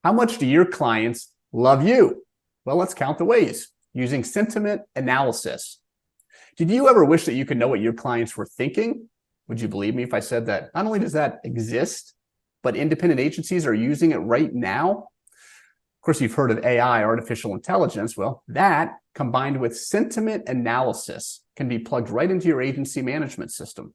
How much do your clients love you? Well, let's count the ways using sentiment analysis. Did you ever wish that you could know what your clients were thinking? Would you believe me if I said that not only does that exist, but independent agencies are using it right now? Of course, you've heard of AI, artificial intelligence. Well, that combined with sentiment analysis can be plugged right into your agency management system.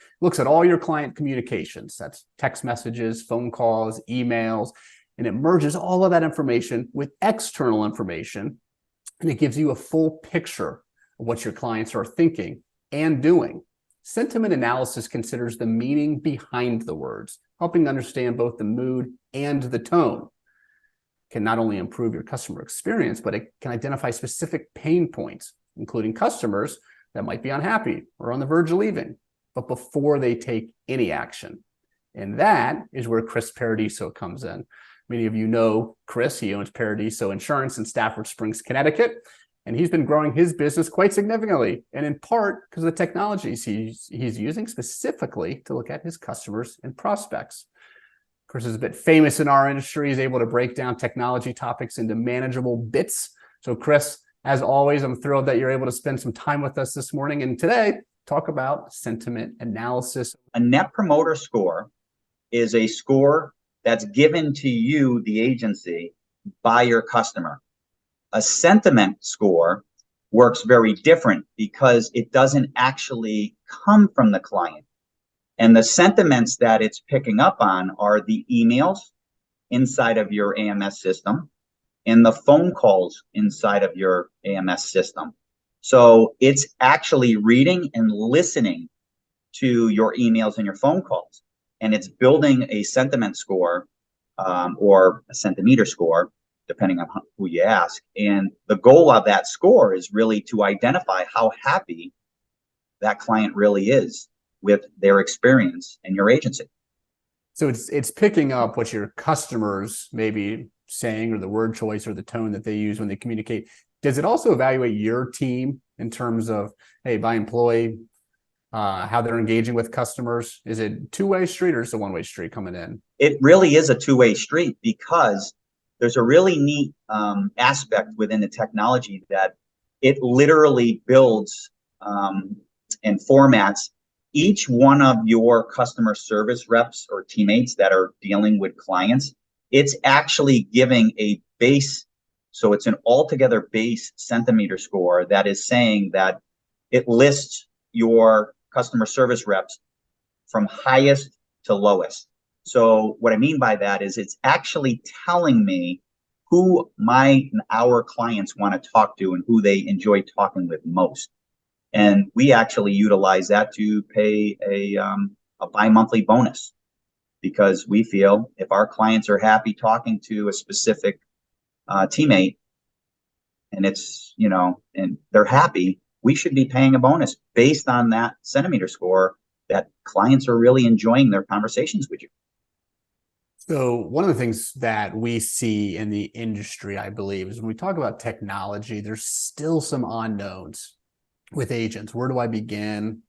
It looks at all your client communications. That's text messages, phone calls, emails, and it merges all of that information with external information, and it gives you a full picture of what your clients are thinking and doing. Sentiment analysis considers the meaning behind the words, helping understand both the mood and the tone. It can not only improve your customer experience, but it can identify specific pain points, including customers that might be unhappy or on the verge of leaving, but before they take any action. And that is where Chris Paradiso comes in. Many of you know Chris. He owns Paradiso Insurance in Stafford Springs, Connecticut, and he's been growing his business quite significantly, and in part because of the technologies he's using specifically to look at his customers and prospects. Chris is a bit famous in our industry. He's able to break down technology topics into manageable bits. So Chris, as always, I'm thrilled that you're able to spend some time with us this morning, and today talk about sentiment analysis. A net promoter score is a score that's given to you, the agency, by your customer. A sentiment score works very different because it doesn't actually come from the client. And the sentiments that it's picking up on are the emails inside of your AMS system and the phone calls inside of your AMS system. So it's actually reading and listening to your emails and your phone calls. And it's building a sentiment score or a centimeter score, depending on who you ask. And the goal of that score is really to identify how happy that client really is with their experience in your agency. So it's picking up what your customers may be saying, or the word choice or the tone that they use when they communicate. Does it also evaluate your team in terms of, hey, by employee, how they're engaging with customers? Is it two-way street or is it a one-way street coming in? It really is a two-way street because there's a really neat aspect within the technology that it literally builds and formats each one of your customer service reps or teammates that are dealing with clients. It's actually giving a base, so it's an altogether base centimeter score that is saying that it lists your customer service reps from highest to lowest. So what I mean by that is it's actually telling me who our clients want to talk to and who they enjoy talking with most. And we actually utilize that to pay a bi-monthly bonus, because we feel if our clients are happy talking to a specific teammate and and they're happy, we should be paying a bonus based on that centimeter score that clients are really enjoying their conversations with you. So one of the things that we see in the industry, I believe, is when we talk about technology, there's still some unknowns with agents. Where do I begin?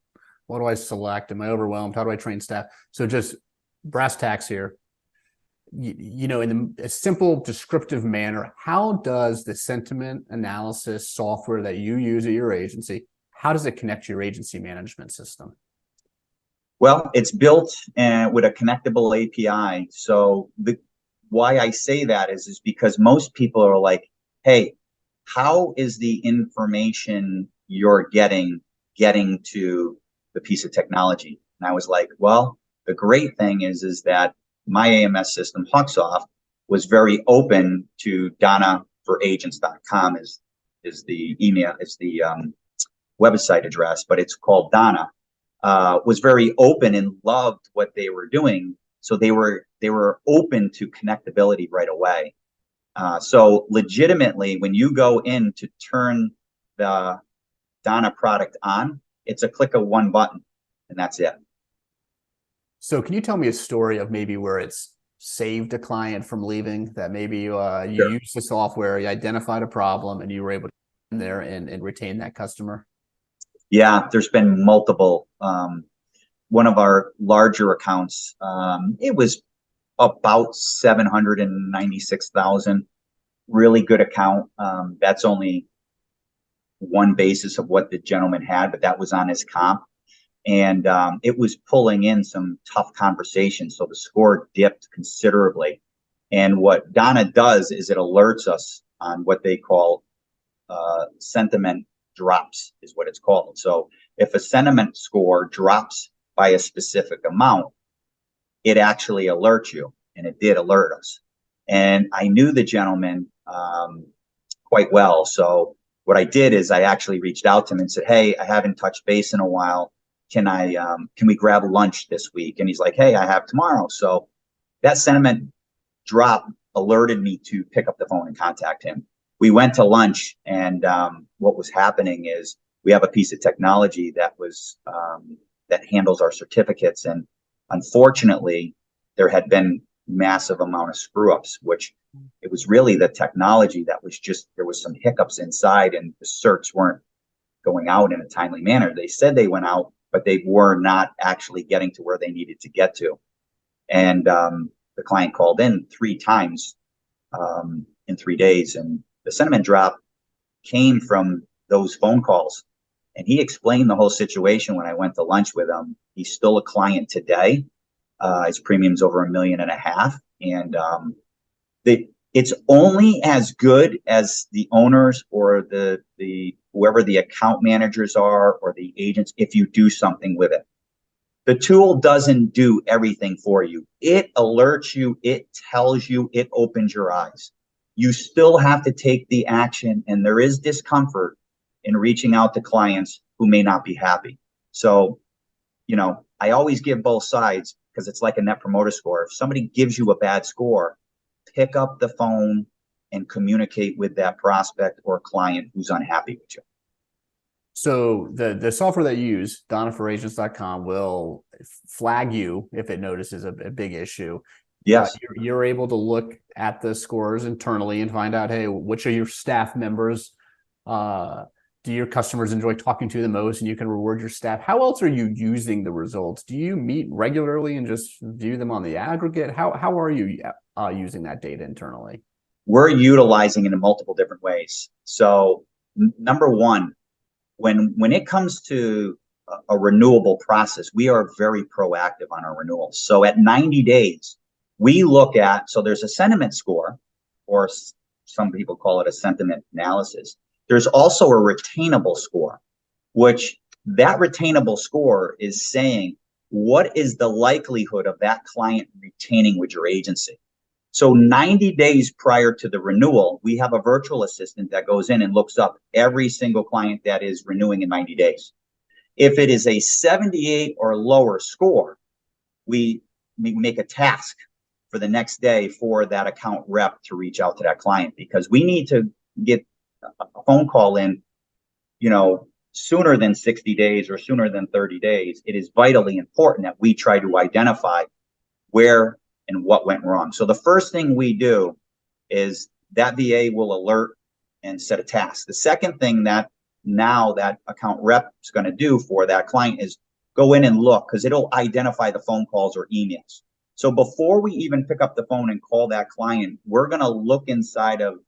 What do I select? Am I overwhelmed? How do I train staff? So just brass tacks here. In a simple descriptive manner, how does the sentiment analysis software that you use at your agency, how does it connect to your agency management system? Well, it's built with a connectable API. So why I say that is because most people are like, hey, how is the information you're getting to the piece of technology? And I was like, well, the great thing is that my AMS system, Hawksoft, was very open to Donna for agents.com is the email, is the website address, but it's called Donna. Was very open and loved what they were doing. So they were open to connectability right away. So legitimately, when you go in to turn the Donna product on, it's a click of one button and that's it. So can you tell me a story of maybe where it's saved a client from leaving, that maybe you Sure. used the software, you identified a problem, and you were able to get in there and retain that customer? Yeah, there's been multiple. One of our larger accounts, it was about 796,000. Really good account. That's only one basis of what the gentleman had, but that was on his comp. And it was pulling in some tough conversations. So the score dipped considerably. And what Donna does is it alerts us on what they call sentiment drops, is what it's called. So if a sentiment score drops by a specific amount, it actually alerts you, and it did alert us. And I knew the gentleman quite well. So what I did is I actually reached out to him and said, hey, I haven't touched base in a while. Can we grab lunch this week? And he's like, hey, I have tomorrow. So that sentiment drop alerted me to pick up the phone and contact him. We went to lunch, and what was happening is we have a piece of technology that was that handles our certificates, and unfortunately, there had been massive amount of screw ups, which it was really the technology that was just, there was some hiccups inside, and the certs weren't going out in a timely manner. They said they went out, but they were not actually getting to where they needed to get to. And the client called in 3 times in 3 days, and the sentiment drop came from those phone calls. And he explained the whole situation when I went to lunch with him. He's still a client today. His premium's over $1.5 million. And it's only as good as the owners or the whoever the account managers are or the agents if you do something with it. The tool doesn't do everything for you. It alerts you, it tells you, it opens your eyes. You still have to take the action, and there is discomfort in reaching out to clients who may not be happy. So, I always give both sides, because it's like a net promoter score. If somebody gives you a bad score, pick up the phone and communicate with that prospect or client who's unhappy with you. So the software that you use, donnaforagents.com, will flag you if it notices a big issue. Yes. You're able to look at the scores internally and find out, hey, which of your staff members do your customers enjoy talking to the most, and you can reward your staff. How else are you using the results? Do you meet regularly and just view them on the aggregate? How are you using that data internally? We're utilizing it in multiple different ways. So number one, when it comes to a renewable process, we are very proactive on our renewals. So at 90 days, we look at, so there's a sentiment score, or some people call it a sentiment analysis. There's also a retainable score, which that retainable score is saying, what is the likelihood of that client retaining with your agency? So 90 days prior to the renewal, we have a virtual assistant that goes in and looks up every single client that is renewing in 90 days. If it is a 78 or lower score, we make a task for the next day for that account rep to reach out to that client, because we need to get a phone call in, sooner than 60 days or sooner than 30 days. It is vitally important that we try to identify where and what went wrong. So the first thing we do is that VA will alert and set a task. The second thing that now that account rep is going to do for that client is go in and look, because it'll identify the phone calls or emails. So before we even pick up the phone and call that client, we're going to look inside of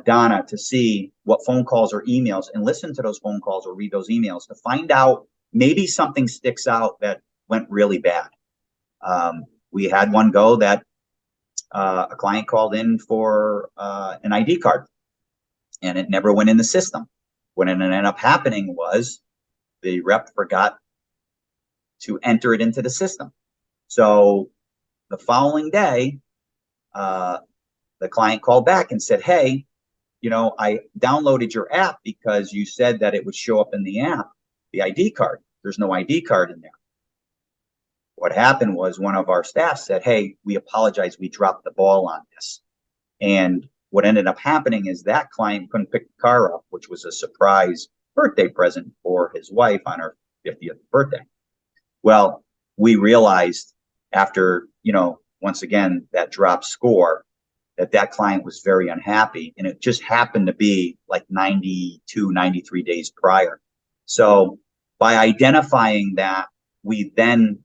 Donna to see what phone calls or emails, and listen to those phone calls or read those emails to find out maybe something sticks out that went really bad. We had one go that a client called in for an ID card, and it never went in the system. What ended up happening was the rep forgot to enter it into the system. So the following day, the client called back and said, hey, I downloaded your app because you said that it would show up in the app, the ID card. There's no ID card in there. What happened was one of our staff said, hey, we apologize, we dropped the ball on this. And what ended up happening is that client couldn't pick the car up, which was a surprise birthday present for his wife on her 50th birthday. Well, we realized after, once again, that drop score, that client was very unhappy, and it just happened to be like 92, 93 days prior. So by identifying that, we then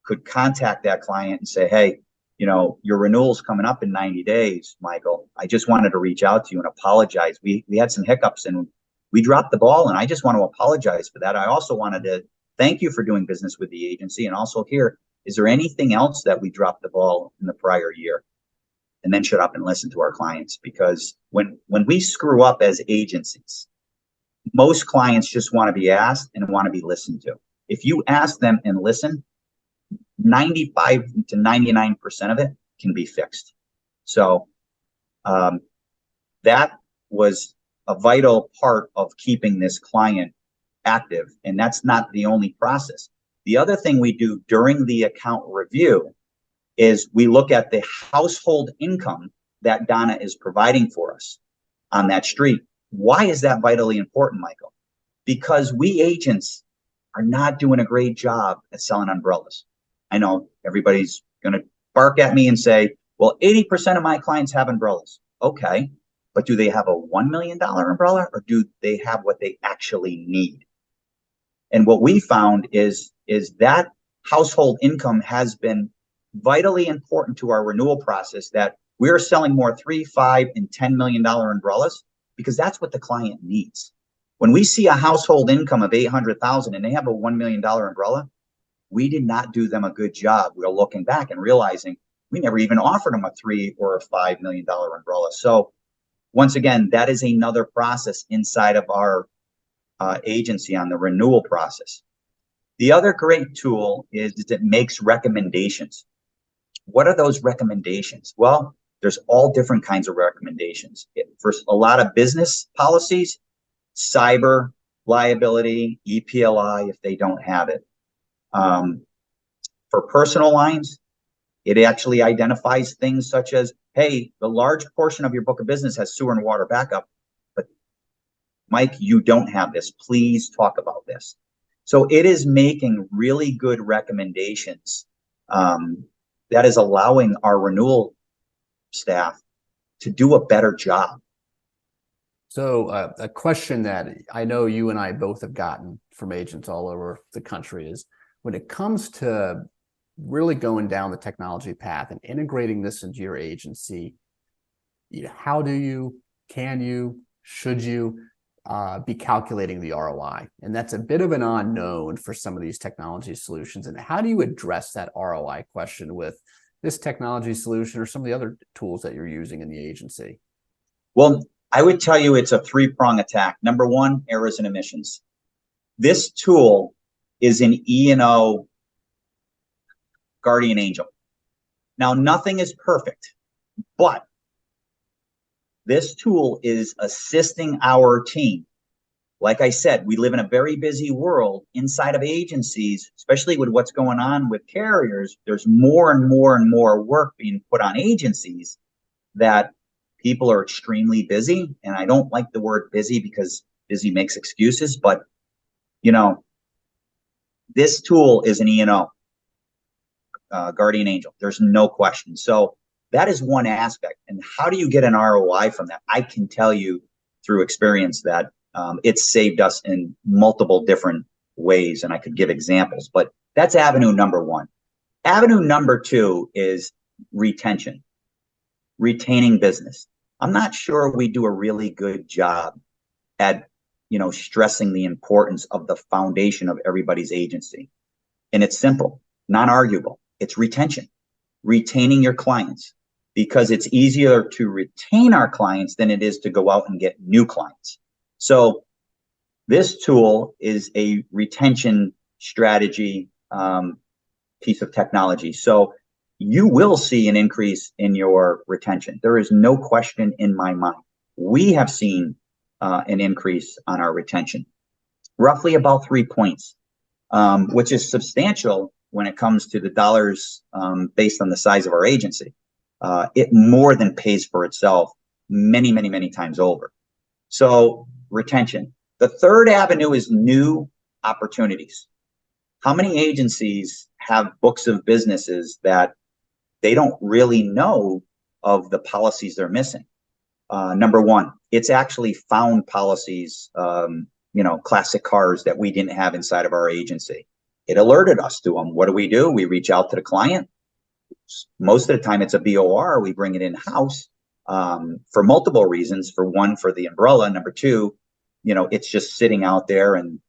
could contact that client and say, hey, your renewal's coming up in 90 days, Michael. I just wanted to reach out to you and apologize. We had some hiccups and we dropped the ball, and I just want to apologize for that. I also wanted to thank you for doing business with the agency, and also here, is there anything else that we dropped the ball in the prior year? And then shut up and listen to our clients, because when we screw up as agencies, most clients just want to be asked and want to be listened to. If you ask them and listen, 95 to 99% of it can be fixed. So that was a vital part of keeping this client active. And that's not the only process. The other thing we do during the account review is we look at the household income that Donna is providing for us on that street. Why is that vitally important, Michael? Because we agents are not doing a great job at selling umbrellas. I know everybody's going to bark at me and say, well, 80% of my clients have umbrellas. Okay, but do they have a $1 million umbrella, or do they have what they actually need? And what we found is that household income has been vitally important to our renewal process, that we're selling more $3, $5, and $10 million umbrellas because that's what the client needs. When we see a household income of $800,000 and they have a $1 million umbrella, we did not do them a good job. We're looking back and realizing we never even offered them a $3 or a $5 million umbrella. So once again, that is another process inside of our agency on the renewal process. The other great tool is it makes recommendations. What are those recommendations? Well, there's all different kinds of recommendations. For a lot of business policies, cyber liability, EPLI, if they don't have it. For personal lines, it actually identifies things such as, hey, the large portion of your book of business has sewer and water backup, but Mike, you don't have this. Please talk about this. So it is making really good recommendations that is allowing our renewal staff to do a better job. So a question that I know you and I both have gotten from agents all over the country is, when it comes to really going down the technology path and integrating this into your agency, how do you, can you, should you be calculating the ROI? And that's a bit of an unknown for some of these technology solutions. And how do you address that ROI question with this technology solution or some of the other tools that you're using in the agency? Well, I would tell you it's a three-prong attack. Number one, errors and omissions. This tool is an E&O guardian angel. Now, nothing is perfect, but this tool is assisting our team. Like I said, we live in a very busy world inside of agencies, especially with what's going on with carriers. There's more and more and more work being put on agencies that people are extremely busy. And I don't like the word busy because busy makes excuses, but this tool is an E&O guardian angel. There's no question. So that is one aspect. And how do you get an ROI from that? I can tell you through experience that it's saved us in multiple different ways, and I could give examples, but that's avenue number one. Avenue number two is retention, retaining business. I'm not sure we do a really good job at stressing the importance of the foundation of everybody's agency. And it's simple, non-arguable. It's retention, retaining your clients, because it's easier to retain our clients than it is to go out and get new clients. So this tool is a retention strategy piece of technology. So you will see an increase in your retention. There is no question in my mind. We have seen an increase on our retention, roughly about 3 points, which is substantial when it comes to the dollars based on the size of our agency. It more than pays for itself many, many, many times over. So retention. The third avenue is new opportunities. How many agencies have books of businesses that they don't really know of the policies they're missing? Number one, it's actually found policies, classic cars that we didn't have inside of our agency. It alerted us to them. What do? We reach out to the client. Most of the time it's a BOR. We bring it in-house for multiple reasons. For one, for the umbrella. Number two, it's just sitting out there and,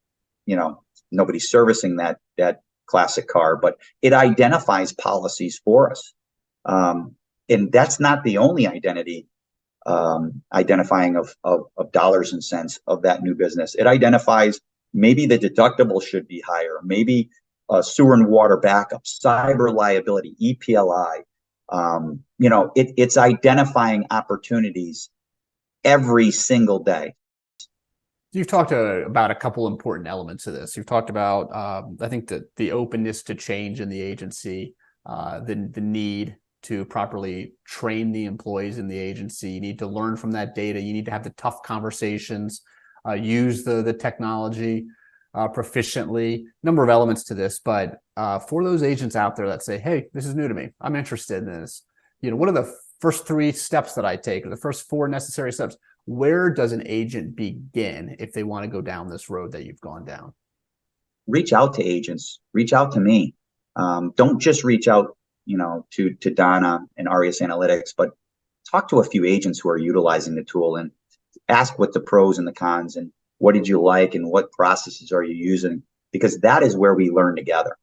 nobody's servicing that classic car, but it identifies policies for us. And that's not the only identifying of dollars and cents of that new business. It identifies maybe the deductible should be higher, maybe sewer and water backup, cyber liability, EPLI. It's identifying opportunities every single day. You've talked about a couple important elements of this. You've talked about, I think, the openness to change in the agency, the need to properly train the employees in the agency. You need to learn from that data. You need to have the tough conversations, use the technology proficiently. Number of elements to this, but for those agents out there that say, "Hey, this is new to me. I'm interested in this." What are the first 3 steps that I take, or the first 4 necessary steps? Where does an agent begin if they want to go down this road that you've gone down? Reach out to agents. Reach out to me. Don't just reach out, to Donna and Arias Analytics, but talk to a few agents who are utilizing the tool and ask what the pros and the cons and what did you like and what processes are you using, because that is where we learn together.